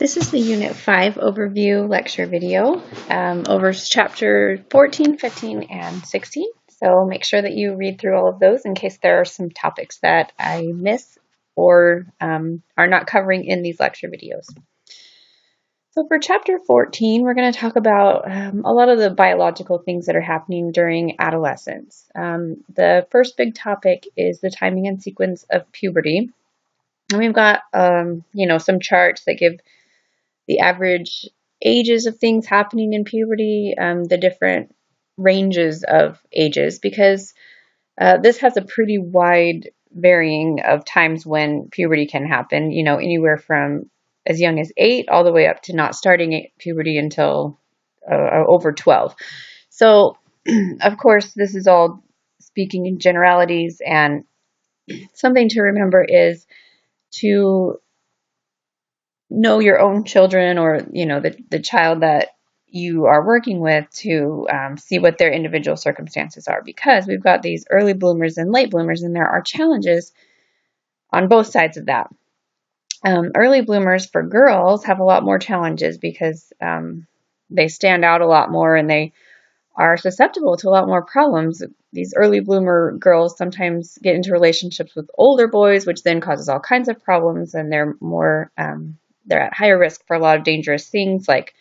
This is the Unit 5 overview lecture video over chapter 14, 15, and 16. So make sure that you read through all of those in case there are some topics that I miss or are not covering in these lecture videos. So for chapter 14, we're going to talk about a lot of the biological things that are happening during adolescence. The first big topic is the timing and sequence of puberty. And we've got, some charts that give the average ages of things happening in puberty, the different ranges of ages, because this has a pretty wide varying of times when puberty can happen, anywhere from as young as 8 all the way up to not starting puberty until over 12. So, of course, this is all speaking in generalities, and something to remember is to know your own children or, the child that you are working with to see what their individual circumstances are, because we've got these early bloomers and late bloomers, and there are challenges on both sides of that. Early bloomers for girls have a lot more challenges because they stand out a lot more and they are susceptible to a lot more problems. These early bloomer girls sometimes get into relationships with older boys, which then causes all kinds of problems, and they're at higher risk for a lot of dangerous things like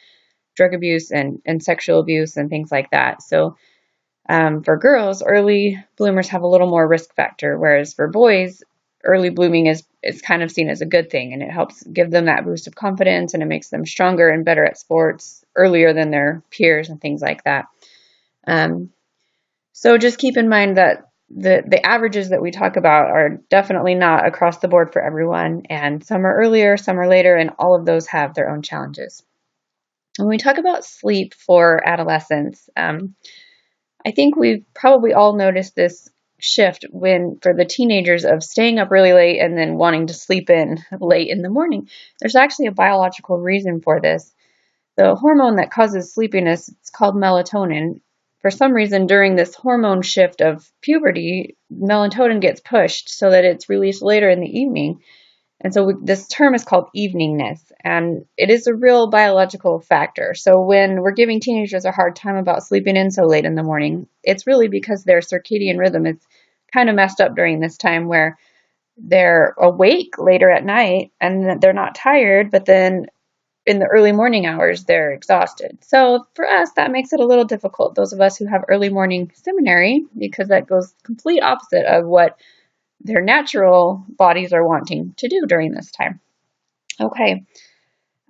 drug abuse and sexual abuse and things like that. So for girls, early bloomers have a little more risk factor, whereas for boys, early blooming is kind of seen as a good thing, and it helps give them that boost of confidence, and it makes them stronger and better at sports earlier than their peers and things like that. So just keep in mind that the averages that we talk about are definitely not across the board for everyone, and some are earlier, some are later, and all of those have their own challenges. When we talk about sleep for adolescents, I think we've probably all noticed this shift for the teenagers of staying up really late and then wanting to sleep in late in the morning. There's actually a biological reason for this. The hormone that causes sleepiness, it's called melatonin. For some reason, during this hormone shift of puberty, melatonin gets pushed so that it's released later in the evening. And so this term is called eveningness, and it is a real biological factor. So when we're giving teenagers a hard time about sleeping in so late in the morning, it's really because their circadian rhythm is kind of messed up during this time, where they're awake later at night and they're not tired, but then in the early morning hours, they're exhausted. So for us, that makes it a little difficult, those of us who have early morning seminary, because that goes complete opposite of what their natural bodies are wanting to do during this time. Okay.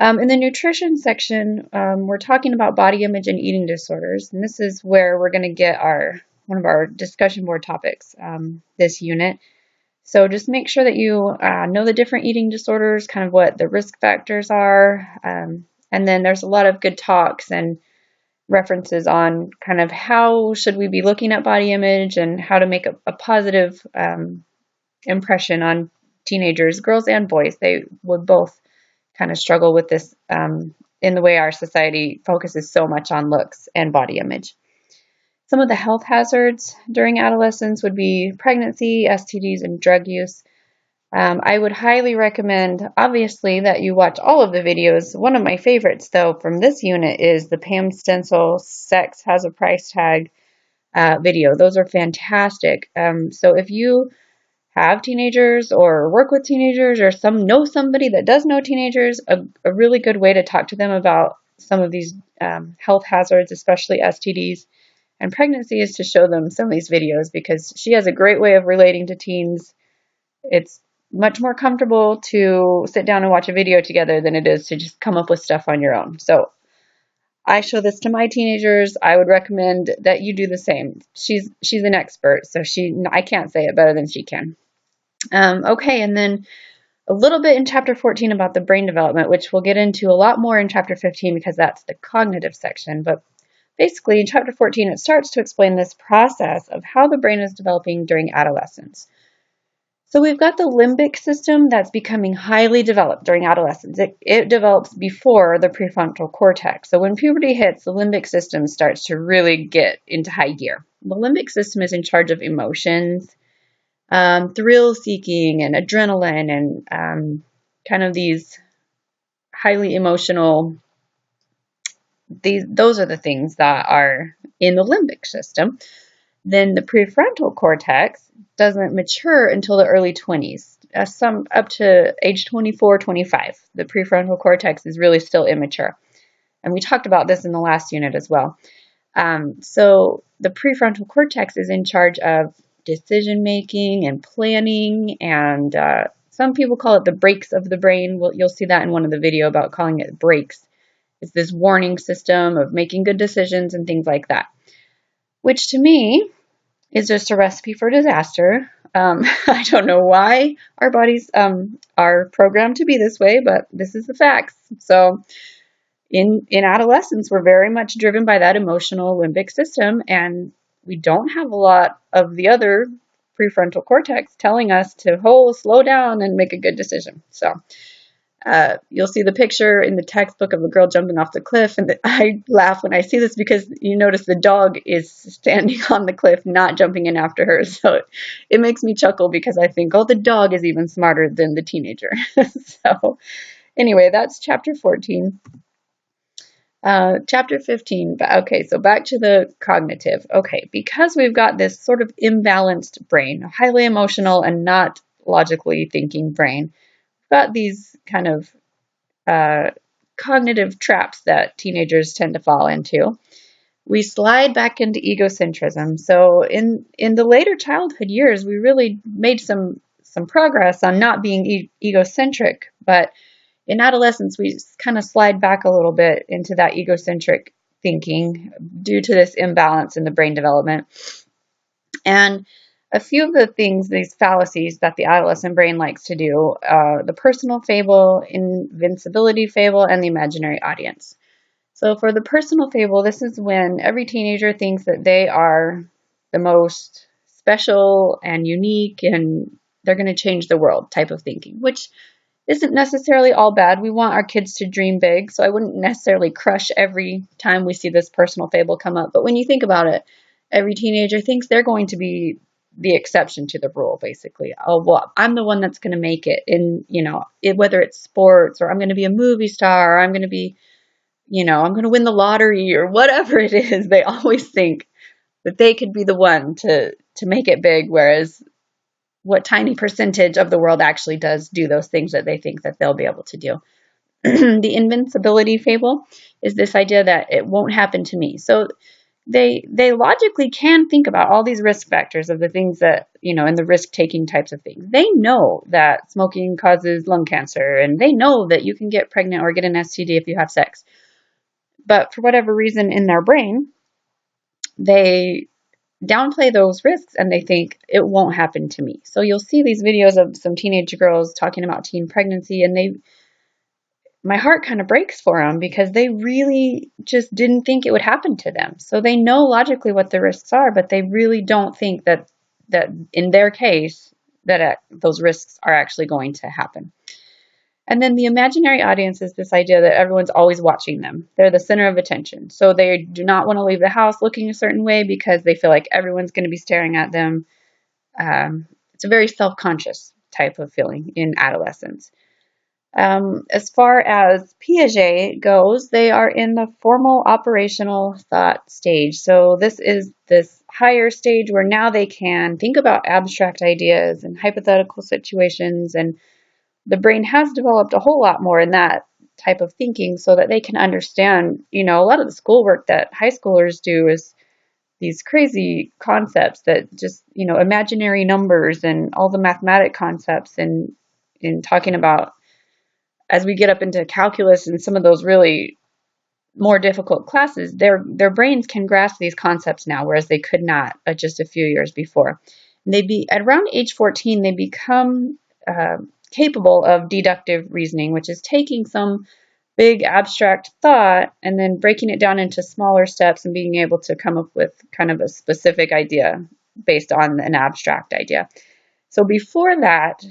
In the nutrition section, we're talking about body image and eating disorders, and this is where we're going to get one of our discussion board topics this unit. So just make sure that you know the different eating disorders, kind of what the risk factors are, and then there's a lot of good talks and references on kind of how should we be looking at body image and how to make a positive impression on teenagers, girls and boys. They would both kind of struggle with this in the way our society focuses so much on looks and body image. Some of the health hazards during adolescence would be pregnancy, STDs, and drug use. I would highly recommend, obviously, that you watch all of the videos. One of my favorites, though, from this unit is the Pam Stencil Sex Has a Price Tag video. Those are fantastic. So if you have teenagers or work with teenagers or know somebody that does know teenagers, a really good way to talk to them about some of these health hazards, especially STDs and pregnancy, is to show them some of these videos, because she has a great way of relating to teens. It's much more comfortable to sit down and watch a video together than it is to just come up with stuff on your own. So I show this to my teenagers. I would recommend that you do the same. She's an expert, so I can't say it better than she can. Okay, and then a little bit in chapter 14 about the brain development, which we'll get into a lot more in chapter 15 because that's the cognitive section. But basically, in chapter 14, it starts to explain this process of how the brain is developing during adolescence. So we've got the limbic system that's becoming highly developed during adolescence. It develops before the prefrontal cortex. So when puberty hits, the limbic system starts to really get into high gear. The limbic system is in charge of emotions, thrill-seeking and adrenaline, and kind of these highly emotional, those are the things that are in the limbic system. Then the prefrontal cortex doesn't mature until the early 20s. Some up to age 24, 25. The prefrontal cortex is really still immature. And we talked about this in the last unit as well. So the prefrontal cortex is in charge of decision making and planning, and some people call it the brakes of the brain. Well, you'll see that in one of the video about calling it brakes. It's this warning system of making good decisions and things like that, which to me is just a recipe for disaster. I don't know why our bodies are programmed to be this way, but this is the facts. So in adolescence, we're very much driven by that emotional limbic system, and we don't have a lot of the other prefrontal cortex telling us to slow down and make a good decision. So you'll see the picture in the textbook of a girl jumping off the cliff, and I laugh when I see this because you notice the dog is standing on the cliff, not jumping in after her. So it makes me chuckle because I think, oh, the dog is even smarter than the teenager. So anyway, that's chapter 14. Chapter 15. Okay, so back to the cognitive. Okay, because we've got this sort of imbalanced brain, a highly emotional and not logically thinking brain, got these kind of cognitive traps that teenagers tend to fall into. We slide back into egocentrism. So in the later childhood years, we really made some progress on not being egocentric, but in adolescence, we kind of slide back a little bit into that egocentric thinking due to this imbalance in the brain development. And a few of the things, these fallacies that the adolescent brain likes to do, the personal fable, invincibility fable, and the imaginary audience. So for the personal fable, this is when every teenager thinks that they are the most special and unique and they're going to change the world type of thinking, which isn't necessarily all bad. We want our kids to dream big, so I wouldn't necessarily crush every time we see this personal fable come up. But when you think about it, every teenager thinks they're going to be the exception to the rule, basically. Oh, well, I'm the one that's going to make it in, whether it's sports or I'm going to be a movie star or I'm going to be, I'm going to win the lottery or whatever it is. They always think that they could be the one to make it big, whereas what tiny percentage of the world actually does do those things that they think that they'll be able to do. The invincibility fable is this idea that it won't happen to me. So they logically can think about all these risk factors of the things that, in the risk-taking types of things. They know that smoking causes lung cancer, and they know that you can get pregnant or get an STD if you have sex. But for whatever reason in their brain, they downplay those risks and they think it won't happen to me. So you'll see these videos of some teenage girls talking about teen pregnancy, and my heart kind of breaks for them because they really just didn't think it would happen to them. So they know logically what the risks are, but they really don't think that in their case that those risks are actually going to happen. And then the imaginary audience is this idea that everyone's always watching them. They're the center of attention. So they do not want to leave the house looking a certain way because they feel like everyone's going to be staring at them. It's a very self-conscious type of feeling in adolescence. As far as Piaget goes, they are in the formal operational thought stage. So this is this higher stage where now they can think about abstract ideas and hypothetical situations, and the brain has developed a whole lot more in that type of thinking so that they can understand, a lot of the schoolwork that high schoolers do is these crazy concepts that just, imaginary numbers and all the mathematic concepts and in talking about as we get up into calculus and some of those really more difficult classes, their brains can grasp these concepts now, whereas they could not just a few years before. At around age 14, they become capable of deductive reasoning, which is taking some big abstract thought and then breaking it down into smaller steps and being able to come up with kind of a specific idea based on an abstract idea. So before that,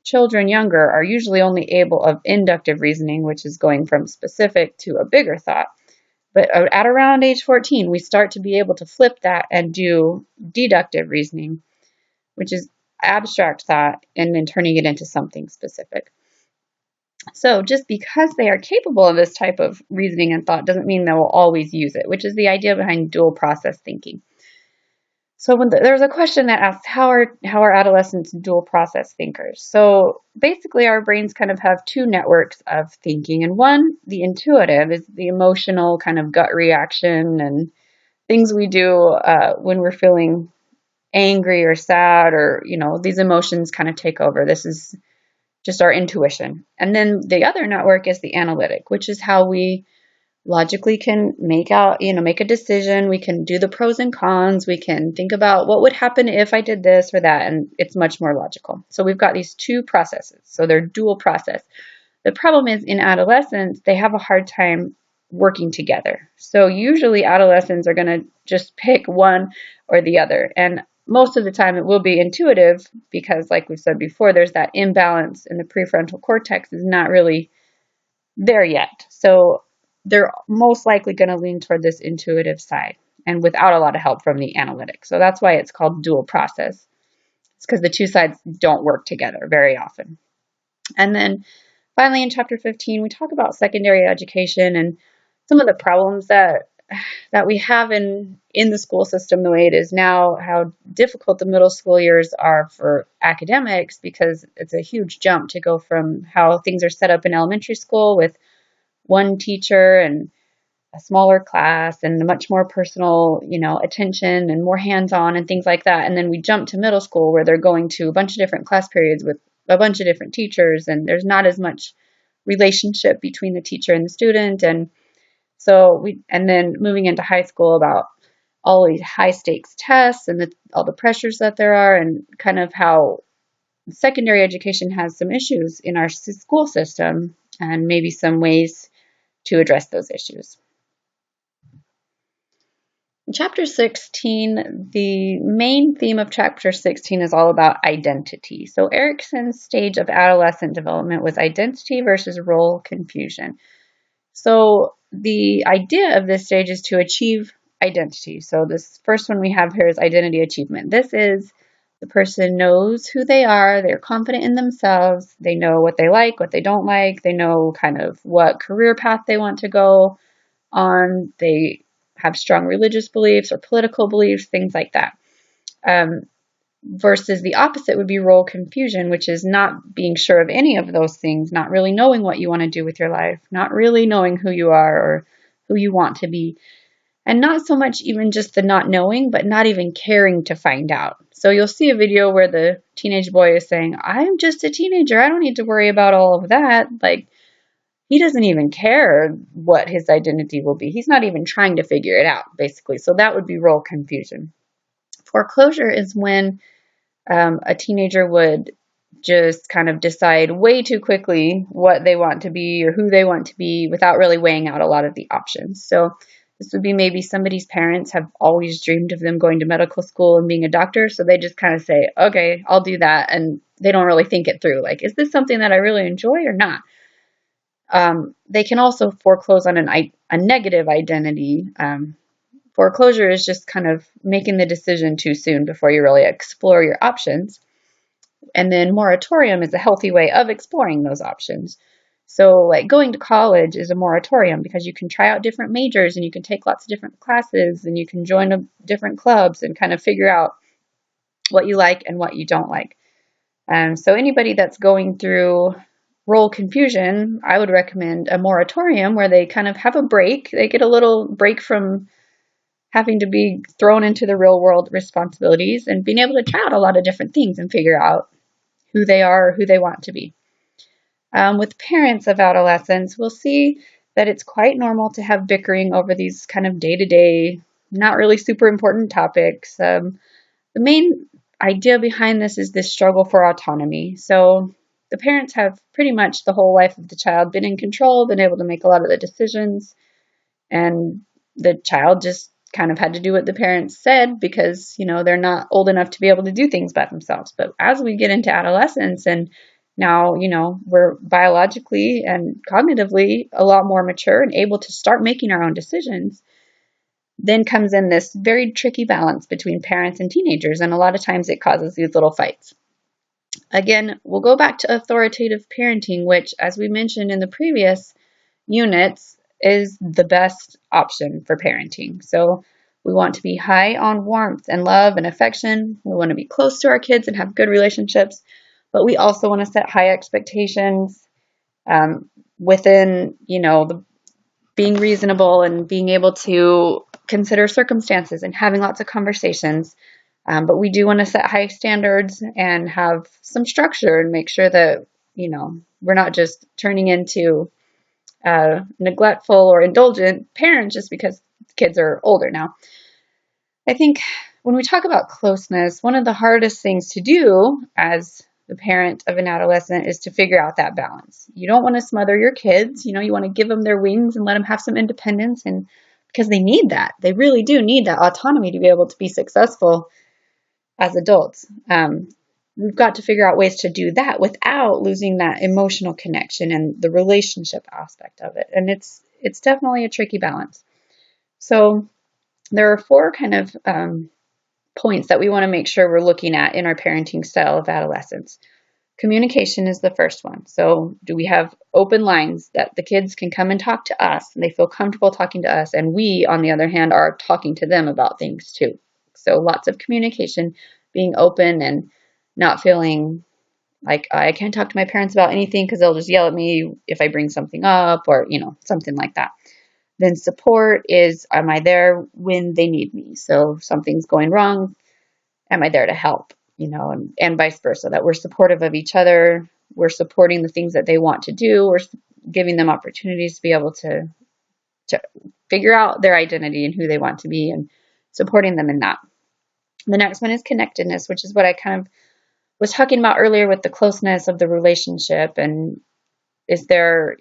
children younger are usually only able of inductive reasoning, which is going from specific to a bigger thought. But at around age 14, we start to be able to flip that and do deductive reasoning, which is abstract thought and then turning it into something specific. So just because they are capable of this type of reasoning and thought doesn't mean they will always use it, which is the idea behind dual process thinking. So there's a question that asks, how are adolescents dual process thinkers? So basically our brains kind of have two networks of thinking, and one, the intuitive, is the emotional kind of gut reaction and things we do when we're feeling angry or sad, or these emotions kind of take over. This is just our intuition. And then the other network is the analytic, which is how we logically can make a decision. We can do the pros and cons. We can think about what would happen if I did this or that, and it's much more logical. So we've got these two processes. So they're dual process. The problem is in adolescence, they have a hard time working together. So usually adolescents are going to just pick one or the other. And most of the time it will be intuitive because, like we've said before, there's that imbalance in the prefrontal cortex is not really there yet. So they're most likely going to lean toward this intuitive side and without a lot of help from the analytic. So that's why it's called dual process. It's because the two sides don't work together very often. And then finally, in chapter 15, we talk about secondary education and some of the problems that we have in the school system the way it is now, how difficult the middle school years are for academics, because it's a huge jump to go from how things are set up in elementary school with one teacher and a smaller class and much more personal, attention and more hands-on and things like that. And then we jump to middle school where they're going to a bunch of different class periods with a bunch of different teachers, and there's not as much relationship between the teacher and the student. And then moving into high school, about all these high stakes tests and all the pressures that there are, and kind of how secondary education has some issues in our school system and maybe some ways to address those issues. In chapter 16, the main theme of chapter 16 is all about identity. So Erikson's stage of adolescent development was identity versus role confusion. So the idea of this stage is to achieve identity. So this first one we have here is identity achievement. This is the person knows who they are, they're confident in themselves, they know what they like, what they don't like, they know kind of what career path they want to go on, they have strong religious beliefs or political beliefs, things like that. Versus the opposite would be role confusion, which is not being sure of any of those things, not really knowing what you want to do with your life, not really knowing who you are or who you want to be, and not so much even just the not knowing, but not even caring to find out. So you'll see a video where the teenage boy is saying, I'm just a teenager, I don't need to worry about all of that. Like, he doesn't even care what his identity will be. He's not even trying to figure it out, basically. So that would be role confusion. Foreclosure is when a teenager would just kind of decide way too quickly what they want to be or who they want to be without really weighing out a lot of the options. So this would be maybe somebody's parents have always dreamed of them going to medical school and being a doctor, so they just kind of say, okay, I'll do that, and they don't really think it through. Like, is this something that I really enjoy or not? They can also foreclose on a negative identity. Foreclosure is just kind of making the decision too soon before you really explore your options. And then moratorium is a healthy way of exploring those options. So like going to college is a moratorium because you can try out different majors and you can take lots of different classes and you can join different clubs and kind of figure out what you like and what you don't like. So anybody that's going through role confusion, I would recommend a moratorium where they kind of have a break. They get a little break from having to be thrown into the real world responsibilities and being able to try out a lot of different things and figure out who they are or who they want to be. With parents of adolescents, we'll see that it's quite normal to have bickering over these kind of day-to-day, not really super important topics. The main idea behind this is this struggle for autonomy. So the parents have pretty much the whole life of the child been in control, been able to make a lot of the decisions, and the child just kind of had to do what the parents said because, they're not old enough to be able to do things by themselves. But as we get into adolescence and now, we're biologically and cognitively a lot more mature and able to start making our own decisions, then comes in this very tricky balance between parents and teenagers. And a lot of times it causes these little fights. Again, we'll go back to authoritative parenting, which, as we mentioned in the previous units, is the best option for parenting. So we want to be high on warmth and love and affection. We want to be close to our kids and have good relationships, but we also want to set high expectations within, being reasonable and being able to consider circumstances and having lots of conversations. But we do want to set high standards and have some structure and make sure that, we're not just turning into neglectful or indulgent parents just because kids are older now. I think when we talk about closeness, one of the hardest things to do as the parent of an adolescent is to figure out that balance. You don't want to smother your kids. You want to give them their wings and let them have some independence, and because they need that. They really do need that autonomy to be able to be successful as adults. We've got to figure out ways to do that without losing that emotional connection and the relationship aspect of it. And it's definitely a tricky balance. So there are 4 kind of points that we want to make sure we're looking at in our parenting style of adolescence. Communication is the first one. So do we have open lines that the kids can come and talk to us and they feel comfortable talking to us, and we, on the other hand, are talking to them about things too. So lots of communication, being open and not feeling like I can't talk to my parents about anything because they'll just yell at me if I bring something up or, something like that. Then support is, am I there when they need me? So if something's going wrong, am I there to help? And vice versa, that we're supportive of each other. We're supporting the things that they want to do. We're giving them opportunities to be able to figure out their identity and who they want to be and supporting them in that. The next one is connectedness, which is what I kind of was talking about earlier with the closeness of the relationship. And is there,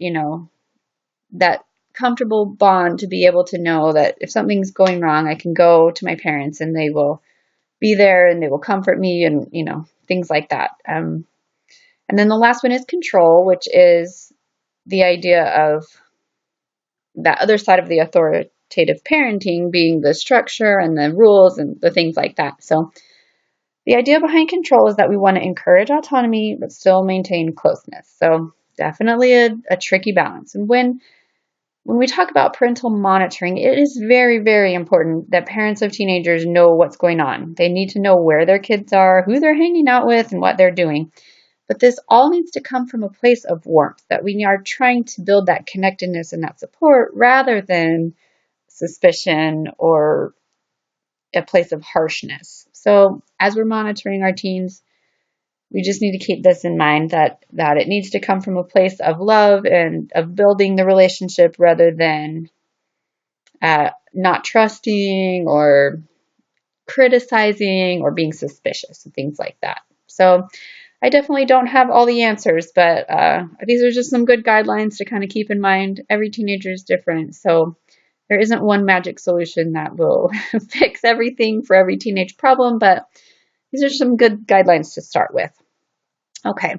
that comfortable bond to be able to know that if something's going wrong, I can go to my parents and they will be there and they will comfort me and, things like that. And then the last one is control, which is the idea of that other side of the authoritative parenting being the structure and the rules and the things like that. So the idea behind control is that we want to encourage autonomy but still maintain closeness. So definitely a tricky balance. And when we talk about parental monitoring, it is very, very important that parents of teenagers know what's going on. They need to know where their kids are, who they're hanging out with, and what they're doing. But this all needs to come from a place of warmth, that we are trying to build that connectedness and that support rather than suspicion or a place of harshness. So as we're monitoring our teens, we just need to keep this in mind, that it needs to come from a place of love and of building the relationship rather than not trusting or criticizing or being suspicious and things like that. So I definitely don't have all the answers, but these are just some good guidelines to kind of keep in mind. Every teenager is different, so there isn't one magic solution that will fix everything for every teenage problem, but these are some good guidelines to start with. Okay,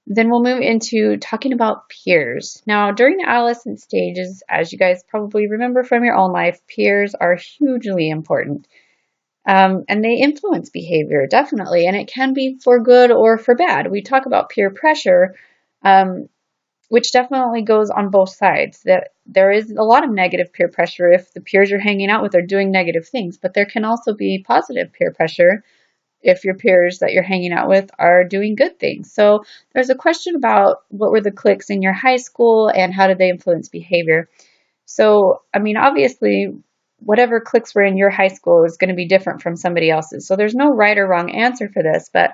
then we'll move into talking about peers. Now, during the adolescent stages, as you guys probably remember from your own life, peers are hugely important. And they influence behavior, definitely, and it can be for good or for bad. We talk about peer pressure, which definitely goes on both sides. That there is a lot of negative peer pressure if the peers you're hanging out with are doing negative things, but there can also be positive peer pressure if your peers that you're hanging out with are doing good things. So there's a question about what were the cliques in your high school and how did they influence behavior. So, obviously, whatever cliques were in your high school is going to be different from somebody else's. So there's no right or wrong answer for this, but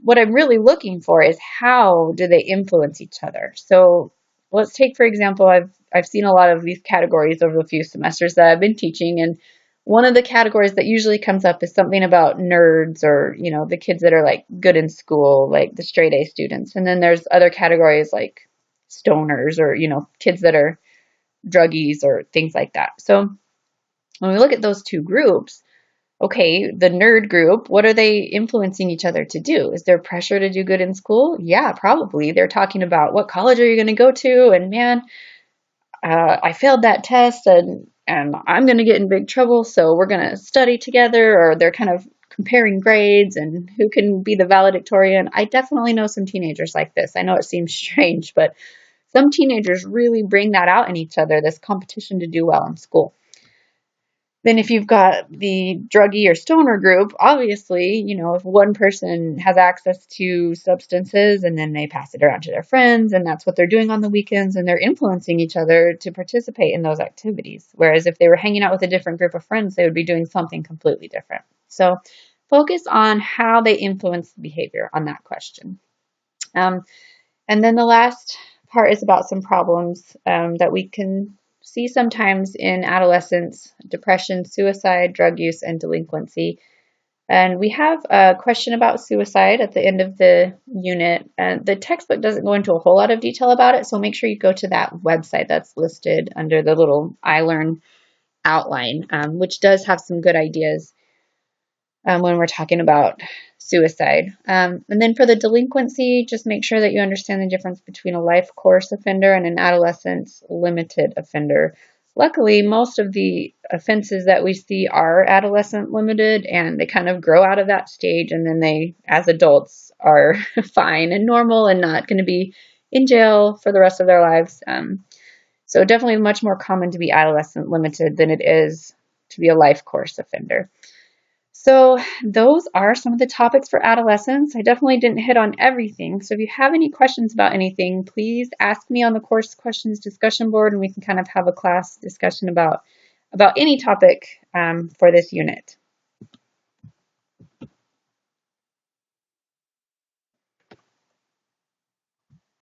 what I'm really looking for is how do they influence each other. So let's take, for example, I've seen a lot of these categories over the few semesters that I've been teaching, and one of the categories that usually comes up is something about nerds or, the kids that are like good in school, like the straight A students. And then there's other categories like stoners or, kids that are druggies or things like that. So when we look at those two groups, okay, the nerd group, what are they influencing each other to do? Is there pressure to do good in school? Yeah, probably. They're talking about what college are you going to go to? And man, I failed that test and I'm going to get in big trouble, so we're going to study together. Or they're kind of comparing grades and who can be the valedictorian. I definitely know some teenagers like this. I know it seems strange, but some teenagers really bring that out in each other, this competition to do well in school. Then if you've got the druggie or stoner group, obviously, if one person has access to substances and then they pass it around to their friends and that's what they're doing on the weekends and they're influencing each other to participate in those activities. Whereas if they were hanging out with a different group of friends, they would be doing something completely different. So focus on how they influence the behavior on that question. And then the last part is about some problems that we can see sometimes in adolescence: depression, suicide, drug use, and delinquency. And we have a question about suicide at the end of the unit. And the textbook doesn't go into a whole lot of detail about it, so make sure you go to that website that's listed under the little iLearn outline, which does have some good ideas when we're talking about suicide. And then for the delinquency, just make sure that you understand the difference between a life course offender and an adolescence limited offender. Luckily, most of the offenses that we see are adolescent limited, and they kind of grow out of that stage, and then they, as adults, are fine and normal and not going to be in jail for the rest of their lives. So definitely much more common to be adolescent limited than it is to be a life course offender. So those are some of the topics for adolescence. I definitely didn't hit on everything. So if you have any questions about anything, please ask me on the course questions discussion board, and we can kind of have a class discussion about any topic for this unit.